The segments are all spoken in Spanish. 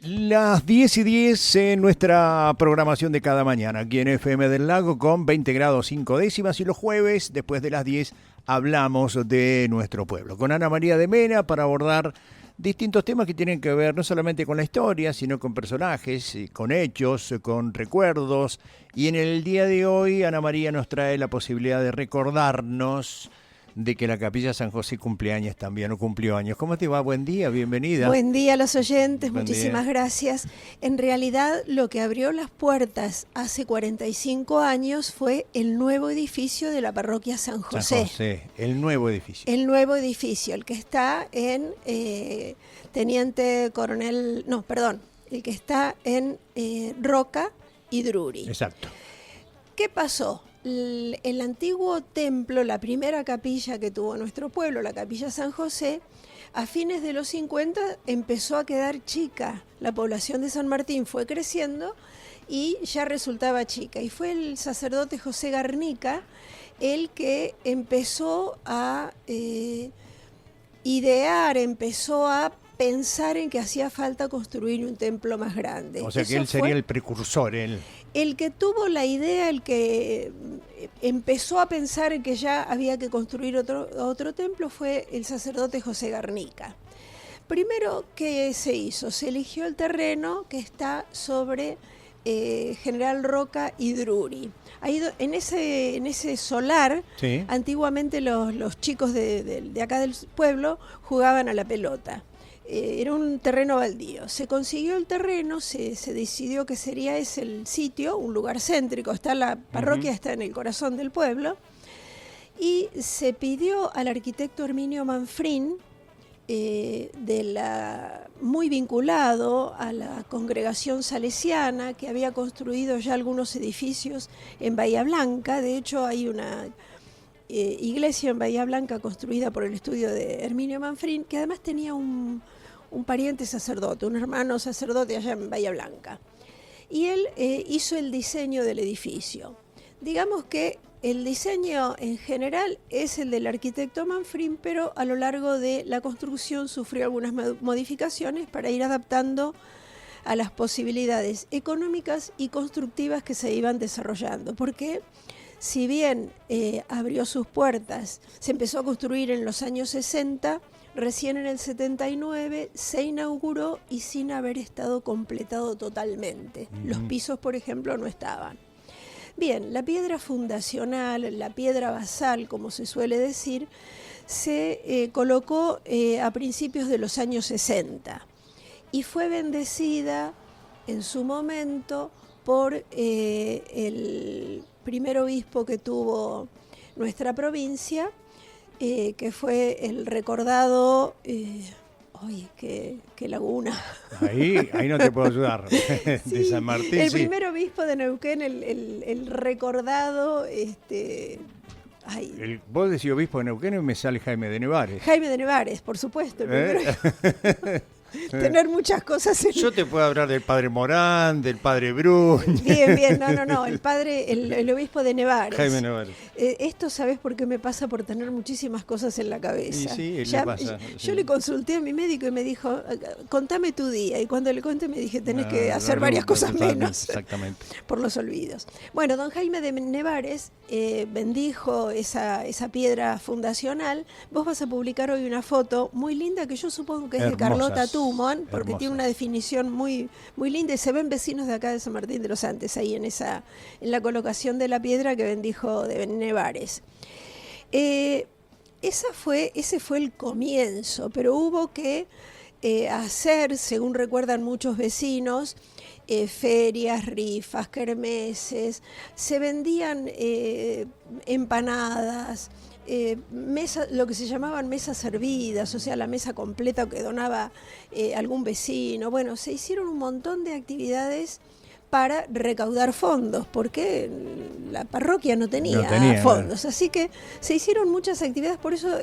Las 10:10 en nuestra programación de cada mañana, aquí en FM del Lago con 20 grados 5 décimas, y los jueves, después de las 10, hablamos de nuestro pueblo. Con Ana María de Mena para abordar distintos temas que tienen que ver no solamente con la historia, sino con personajes, con hechos, con recuerdos. Y en el día de hoy, Ana María nos trae la posibilidad de recordarnos de que la Capilla San José cumple años también, o cumplió años. ¿Cómo te va? Buen día, bienvenida. Buen día a los oyentes, Buen muchísimas día. gracias. En realidad, lo que abrió las puertas hace 45 años fue el nuevo edificio de la parroquia San José. San José, el nuevo edificio. El nuevo edificio, el que está en el que está en Roca y Drury. Exacto. ¿Qué pasó? El antiguo templo, la primera capilla que tuvo nuestro pueblo, la capilla San José, a fines de los 50 empezó a quedar chica. La población de San Martín fue creciendo y ya resultaba chica. Y fue el sacerdote José Garnica el que empezó a idear, empezó a pensar en que hacía falta construir un templo más grande. O sea que él sería el precursor, el que tuvo la idea, el que empezó a pensar en que ya había que construir otro templo fue el sacerdote José Garnica. Primero, ¿qué se hizo? Se eligió el terreno que está sobre General Roca y Drury. Ahí, en ese solar, sí, antiguamente los chicos de acá del pueblo jugaban a la pelota. Era un terreno baldío. Se consiguió el terreno, se decidió que sería ese el sitio, un lugar céntrico. Está la parroquia, está en el corazón del pueblo. Y se pidió al arquitecto Herminio Manfrín, muy vinculado a la congregación salesiana, que había construido ya algunos edificios en Bahía Blanca. De hecho, hay una iglesia en Bahía Blanca construida por el estudio de Herminio Manfrín, que además tenía un pariente sacerdote, un hermano sacerdote allá en Bahía Blanca. Y él hizo el diseño del edificio. Digamos que el diseño en general es el del arquitecto Manfrín, pero a lo largo de la construcción sufrió algunas modificaciones para ir adaptando a las posibilidades económicas y constructivas que se iban desarrollando. Porque si bien abrió sus puertas, se empezó a construir en los años 60, recién en el 79 se inauguró y sin haber estado completado totalmente. Los pisos, por ejemplo, no estaban. Bien, la piedra fundacional, la piedra basal, como se suele decir, se colocó a principios de los años 60 y fue bendecida en su momento por el primer obispo que tuvo nuestra provincia, que fue el recordado... qué laguna. Ahí no te puedo ayudar. Sí, de San Martín. El primer obispo de Neuquén, el recordado... Vos decís obispo de Neuquén y me sale Jaime de Nevares. Jaime de Nevares, por supuesto. El primero. Tener muchas cosas Yo te puedo hablar del padre Morán, del padre Brun. Bien, no, el obispo de Nevares. Jaime Nevares. Esto, ¿sabes por qué me pasa? Por tener muchísimas cosas en la cabeza. Sí, le pasa. Yo le consulté a mi médico y me dijo, contame tu día. Y cuando le conté me dije, tenés que hacer varias cosas menos. Exactamente. Por los olvidos. Bueno, don Jaime de Nevares bendijo esa piedra fundacional. Vos vas a publicar hoy una foto muy linda que yo supongo que es de Carlota Tumon, porque tiene una definición muy, muy linda y se ven vecinos de acá de San Martín de los Andes, ahí en la colocación de la piedra que bendijo de Nevares. Ese fue el comienzo, pero hubo que hacer, según recuerdan muchos vecinos, ferias, rifas, kermeses, se vendían empanadas, lo que se llamaban mesas servidas, o sea, la mesa completa que donaba algún vecino. Bueno, se hicieron un montón de actividades para recaudar fondos, porque la parroquia no tenía fondos, así que se hicieron muchas actividades. Por eso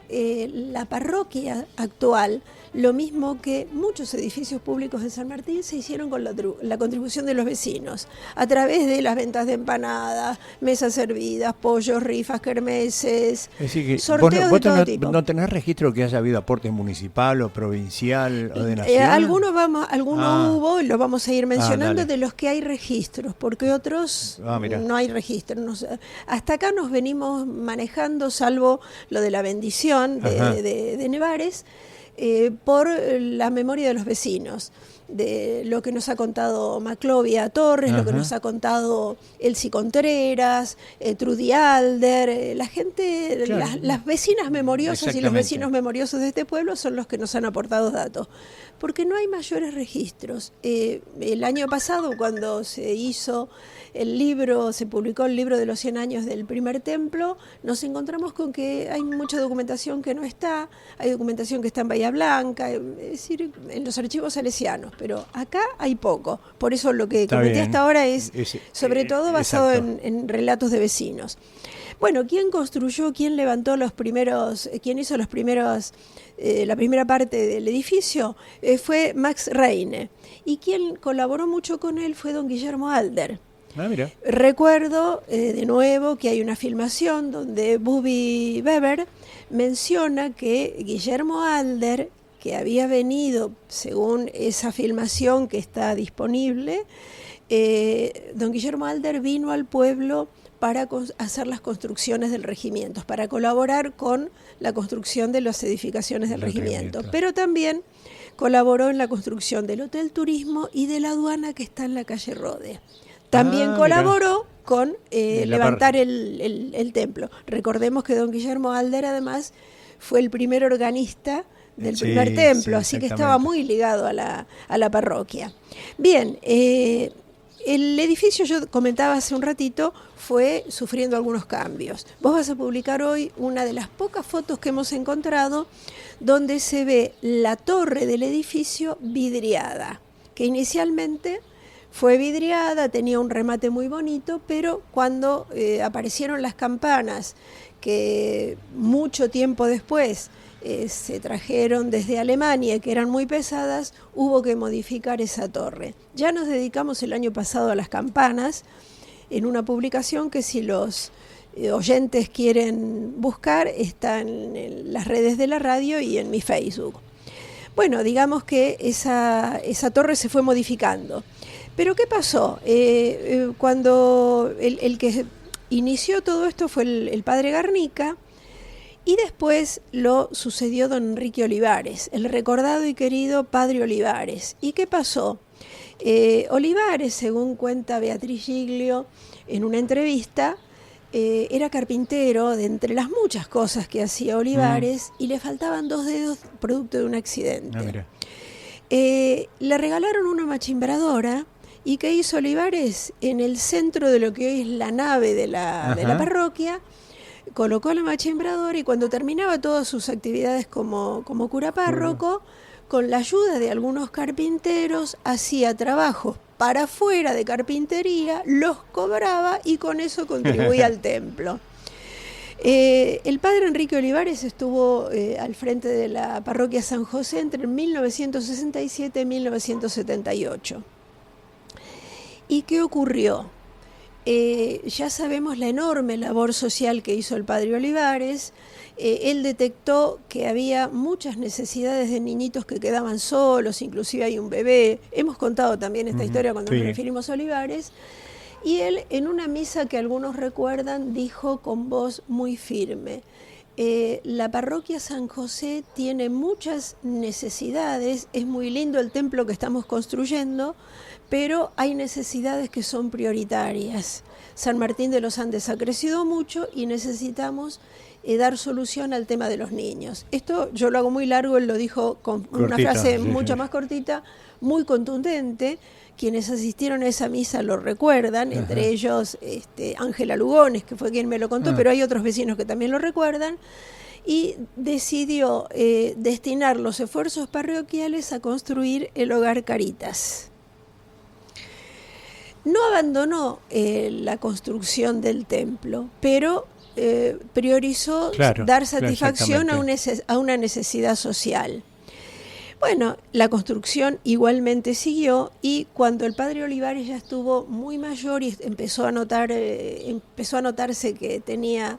la parroquia actual, lo mismo que muchos edificios públicos de San Martín se hicieron con la contribución de los vecinos, a través de las ventas de empanadas, mesas servidas, pollos, rifas, kermeses, Es decir, que sorteos de todo tipo. ¿No tenés registro que haya habido aporte municipal o provincial o de nación? Algunos hubo, y los vamos a ir mencionando, dale. de los que hay registros, porque otros Mirá. no hay registros. Hasta acá nos venimos manejando, salvo lo de la bendición de Nevares, por la memoria de los vecinos, de lo que nos ha contado Maclovia Torres, lo que nos ha contado Elsie Contreras, Trudy Alder, la gente, Claro. las vecinas memoriosas y los vecinos memoriosos de este pueblo son los que nos han aportado datos, porque no hay mayores registros. El año pasado, cuando se hizo se publicó el libro de los 100 años del primer templo, nos encontramos con que hay mucha documentación que no está, hay documentación que está en Bahía Blanca, es decir, en los archivos salesianos, pero acá hay poco. Por eso lo que comenté hasta ahora es sobre todo basado en relatos de vecinos. Bueno, ¿quién levantó quién hizo los primeros, la primera parte del edificio? Fue Max Reine. Y quien colaboró mucho con él fue don Guillermo Alder. Mira. Recuerdo de nuevo que hay una filmación donde Bubi Weber menciona que Guillermo Alder, que había venido, según esa filmación que está disponible, don Guillermo Alder vino al pueblo para hacer las construcciones del regimiento, para colaborar con la construcción de las edificaciones del regimiento, pero también colaboró en la construcción del Hotel Turismo y de la aduana que está en la calle Rode. También colaboró con levantar el templo. Recordemos que don Guillermo Alder además fue el primer organista del primer templo, así que estaba muy ligado a la parroquia. Bien, el edificio, yo comentaba hace un ratito, fue sufriendo algunos cambios. Vos vas a publicar hoy una de las pocas fotos que hemos encontrado donde se ve la torre del edificio vidriada, que inicialmente fue vidriada, tenía un remate muy bonito, pero cuando aparecieron las campanas, que mucho tiempo después se trajeron desde Alemania, que eran muy pesadas, hubo que modificar esa torre. Ya nos dedicamos el año pasado a las campanas, en una publicación que si los oyentes quieren buscar, está en las redes de la radio y en mi Facebook. Bueno, digamos que esa torre se fue modificando. Pero ¿qué pasó? Cuando el que inició todo esto fue el padre Garnica, y después lo sucedió don Enrique Olivares, el recordado y querido padre Olivares. ¿Y qué pasó? Olivares, según cuenta Beatriz Giglio en una entrevista, era carpintero, de entre las muchas cosas que hacía Olivares, y le faltaban 2 dedos producto de un accidente. Le regalaron una machimbradora. ¿Y qué hizo Olivares? En el centro de lo que hoy es la nave de la parroquia, colocó la machimbradora, y cuando terminaba todas sus actividades como cura párroco, con la ayuda de algunos carpinteros, hacía trabajos para afuera de carpintería, los cobraba y con eso contribuía al templo. El padre Enrique Olivares estuvo al frente de la parroquia San José entre 1967 y 1978. ¿Y qué ocurrió? Ya sabemos la enorme labor social que hizo el padre Olivares. Él detectó que había muchas necesidades de niñitos que quedaban solos, inclusive hay un bebé. Hemos contado también esta historia cuando nos referimos a Olivares. Y él, en una misa que algunos recuerdan, dijo con voz muy firme: la parroquia San José tiene muchas necesidades, es muy lindo el templo que estamos construyendo, pero hay necesidades que son prioritarias. San Martín de los Andes ha crecido mucho y necesitamos dar solución al tema de los niños. Esto yo lo hago muy largo, él lo dijo con una frase mucho más cortita, muy contundente. Quienes asistieron a esa misa lo recuerdan, entre ellos Ángela Lugones, que fue quien me lo contó, pero hay otros vecinos que también lo recuerdan, y decidió destinar los esfuerzos parroquiales a construir el Hogar Caritas. No abandonó la construcción del templo, pero priorizó dar satisfacción a una necesidad social. Bueno, la construcción igualmente siguió, y cuando el padre Olivares ya estuvo muy mayor y empezó a notarse que tenía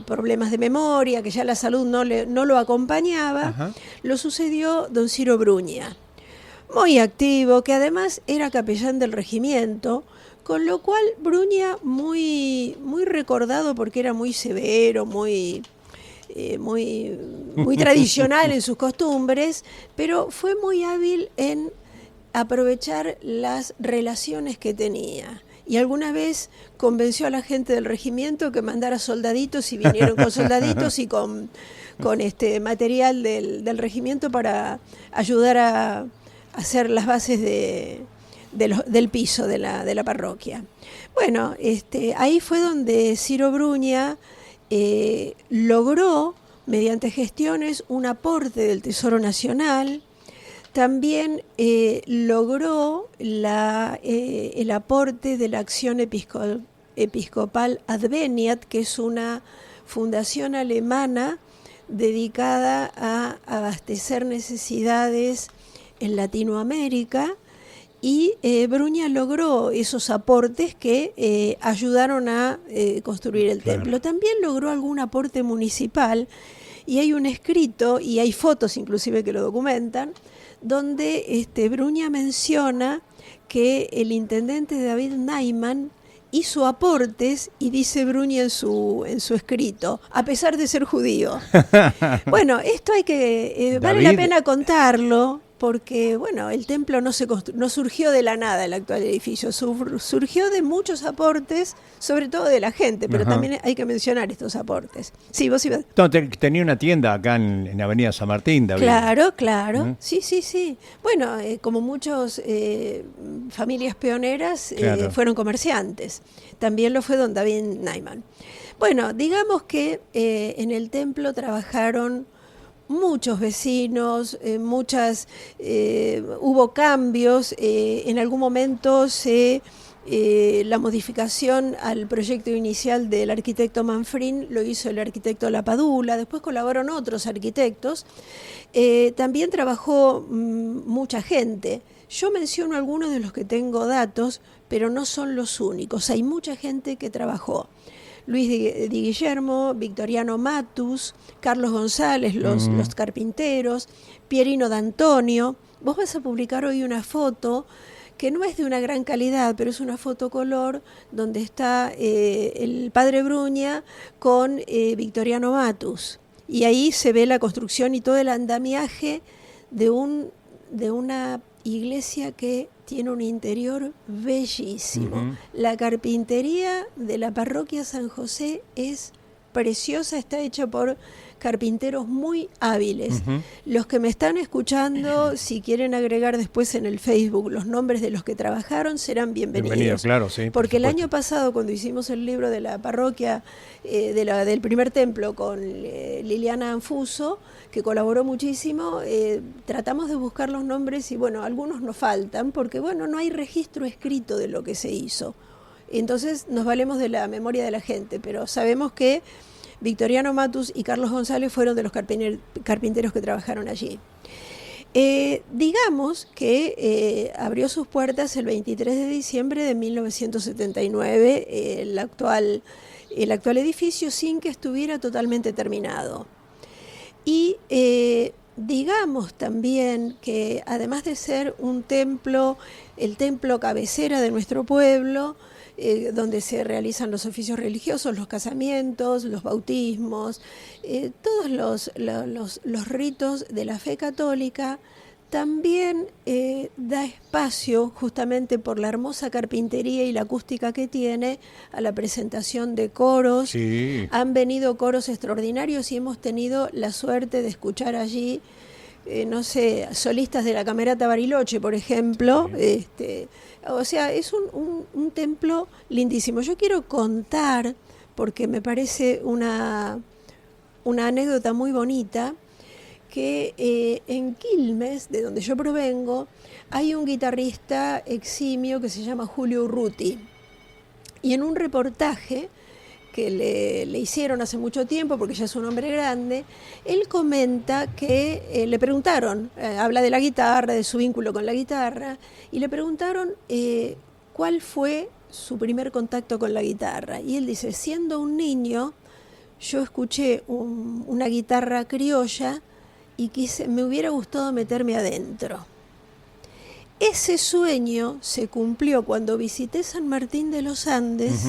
problemas de memoria, que ya la salud no lo acompañaba, Ajá. lo sucedió don Ciro Bruña, muy activo, que además era capellán del regimiento, con lo cual Bruña muy recordado porque era muy severo, muy tradicional en sus costumbres, pero fue muy hábil en aprovechar las relaciones que tenía. Y alguna vez convenció a la gente del regimiento que mandara soldaditos, y vinieron con soldaditos y con material del regimiento para ayudar a hacer las bases del piso de la parroquia. Bueno, ahí fue donde Ciro Bruña logró, mediante gestiones, un aporte del Tesoro Nacional. También logró el aporte de la Acción Episcopal Adveniat, que es una fundación alemana dedicada a abastecer necesidades en Latinoamérica, y Bruña logró esos aportes que ayudaron a construir el templo. También logró algún aporte municipal, y hay un escrito, y hay fotos inclusive que lo documentan, donde Bruña menciona que el intendente David Neyman hizo aportes, y dice Bruña en su escrito, a pesar de ser judío. Bueno, esto vale la pena contarlo, porque bueno, el templo no surgió de la nada, el actual edificio, surgió de muchos aportes, sobre todo de la gente, pero también hay que mencionar estos aportes. Sí, vos ibas. No, tenía una tienda acá en Avenida San Martín, David. Claro. Sí. Bueno, como muchas familias pioneras fueron comerciantes. También lo fue don David Neyman. Bueno, digamos que en el templo trabajaron muchos vecinos, hubo cambios, en algún momento la modificación al proyecto inicial del arquitecto Manfrin lo hizo el arquitecto Lapadula, después colaboraron otros arquitectos, también trabajó mucha gente. Yo menciono algunos de los que tengo datos, pero no son los únicos, hay mucha gente que trabajó. Luis Di Guillermo, Victoriano Matus, Carlos González, los carpinteros, Pierino D'Antonio. Vos vas a publicar hoy una foto que no es de una gran calidad, pero es una foto color donde está el padre Bruña con Victoriano Matus. Y ahí se ve la construcción y todo el andamiaje de una iglesia que tiene un interior bellísimo. La carpintería de la parroquia San José es preciosa, está hecha por carpinteros muy hábiles. Los que me están escuchando, si quieren agregar después en el Facebook los nombres de los que trabajaron, serán bienvenidos. Claro, sí. Porque el año pasado, cuando hicimos el libro de la parroquia del primer templo con Liliana Anfuso, que colaboró muchísimo, tratamos de buscar los nombres, y bueno, algunos nos faltan porque bueno, no hay registro escrito de lo que se hizo. Entonces nos valemos de la memoria de la gente, pero sabemos que Victoriano Matus y Carlos González fueron de los carpinteros que trabajaron allí. Digamos que abrió sus puertas el 23 de diciembre de 1979 el actual edificio, sin que estuviera totalmente terminado. Y digamos también que además de ser un templo, el templo cabecera de nuestro pueblo, donde se realizan los oficios religiosos, los casamientos, los bautismos, todos los ritos de la fe católica, también da espacio, justamente por la hermosa carpintería y la acústica que tiene, a la presentación de coros. Sí. Han venido coros extraordinarios y hemos tenido la suerte de escuchar allí, solistas de la Camerata Bariloche, por ejemplo. Sí. O sea, es un templo lindísimo. Yo quiero contar, porque me parece una anécdota muy bonita, que en Quilmes, de donde yo provengo, hay un guitarrista eximio que se llama Julio Urruti. Y en un reportaje que le hicieron hace mucho tiempo, porque ya es un hombre grande, él comenta que le preguntaron, habla de la guitarra, de su vínculo con la guitarra, y le preguntaron cuál fue su primer contacto con la guitarra. Y él dice, siendo un niño, yo escuché una guitarra criolla y me hubiera gustado meterme adentro. Ese sueño se cumplió cuando visité San Martín de los Andes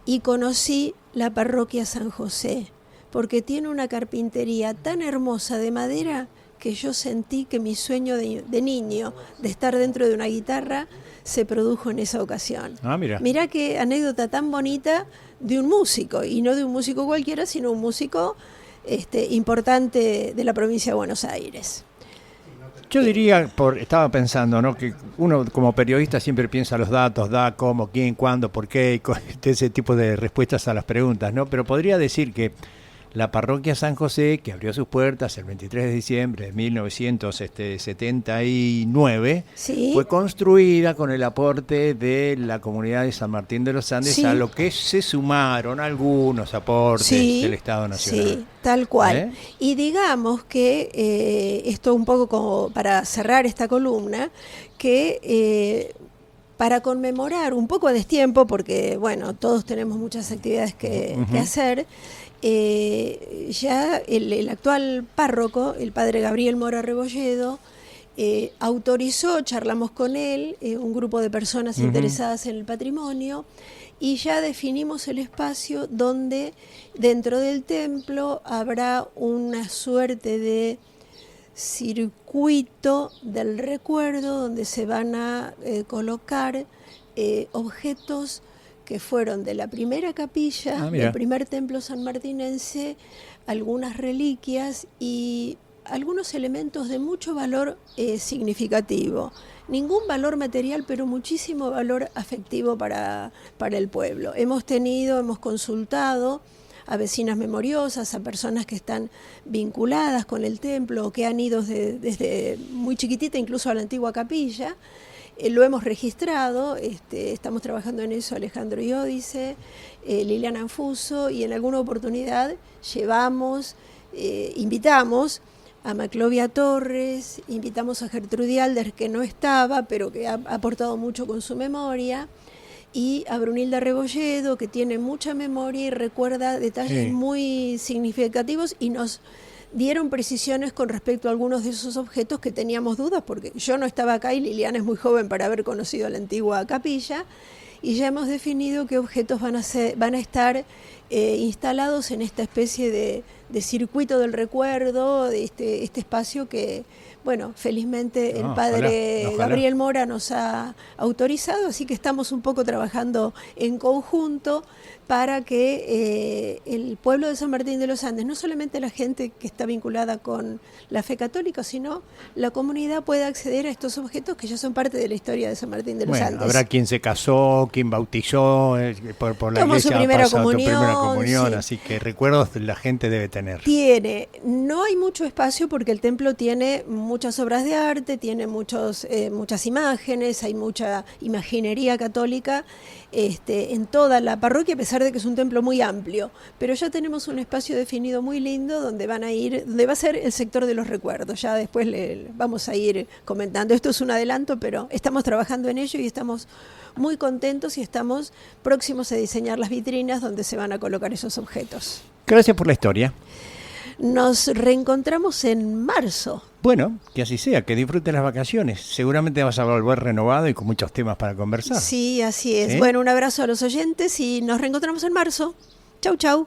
y conocí la parroquia San José, porque tiene una carpintería tan hermosa de madera que yo sentí que mi sueño de niño, de estar dentro de una guitarra, se produjo en esa ocasión. Mirá qué anécdota tan bonita de un músico, y no de un músico cualquiera, sino un músico importante de la provincia de Buenos Aires. Yo diría, estaba pensando, ¿no?, que uno como periodista siempre piensa los datos, cómo, quién, cuándo, por qué, y ese tipo de respuestas a las preguntas, ¿no? Pero podría decir que la parroquia San José, que abrió sus puertas el 23 de diciembre de 1979, ¿sí?, fue construida con el aporte de la comunidad de San Martín de los Andes, ¿sí?, a lo que se sumaron algunos aportes, ¿sí?, del Estado Nacional. Sí, tal cual. Y digamos que esto un poco como para cerrar esta columna, que para conmemorar un poco a destiempo, porque bueno, todos tenemos muchas actividades que hacer, ya el actual párroco, el padre Gabriel Mora Rebolledo, autorizó, charlamos con él, un grupo de personas interesadas en el patrimonio, y ya definimos el espacio donde dentro del templo habrá una suerte de circuito del recuerdo donde se van a colocar objetos que fueron de la primera capilla, del primer templo sanmartinense, algunas reliquias y algunos elementos de mucho valor significativo. Ningún valor material, pero muchísimo valor afectivo para el pueblo. Hemos consultado a vecinas memoriosas, a personas que están vinculadas con el templo o que han ido desde muy chiquitita incluso a la antigua capilla. Lo hemos registrado, estamos trabajando en eso Alejandro Iódice, Liliana Anfuso, y en alguna oportunidad invitamos a Maclovia Torres, invitamos a Gertrudis Alder, que no estaba, pero que ha aportado mucho con su memoria, y a Brunilda Rebolledo, que tiene mucha memoria y recuerda detalles muy significativos, y nos dieron precisiones con respecto a algunos de esos objetos que teníamos dudas, porque yo no estaba acá y Liliana es muy joven para haber conocido la antigua capilla, y ya hemos definido qué objetos van a estar instalados en esta especie de circuito del recuerdo, de este espacio que, bueno, felizmente el padre Gabriel Mora nos ha autorizado, así que estamos un poco trabajando en conjunto para que el pueblo de San Martín de los Andes, no solamente la gente que está vinculada con la fe católica, sino la comunidad pueda acceder a estos objetos que ya son parte de la historia de San Martín de los Andes. Habrá quien se casó, quien bautizó por la iglesia, su primera comunión, sí. Así que recuerdos la gente debe tener. No hay mucho espacio porque el templo tiene muchas obras de arte, tiene muchas imágenes, hay mucha imaginería católica en toda la parroquia, a pesar de que es un templo muy amplio, pero ya tenemos un espacio definido muy lindo donde va a ser el sector de los recuerdos. Ya después vamos a ir comentando. Esto es un adelanto, pero estamos trabajando en ello y estamos muy contentos y estamos próximos a diseñar las vitrinas donde se van a colocar esos objetos. Gracias por la historia. Nos reencontramos en marzo. Bueno, que así sea, que disfruten las vacaciones. Seguramente vas a volver renovado y con muchos temas para conversar. Sí, así es. ¿Sí? Bueno, un abrazo a los oyentes y nos reencontramos en marzo. Chau, chau.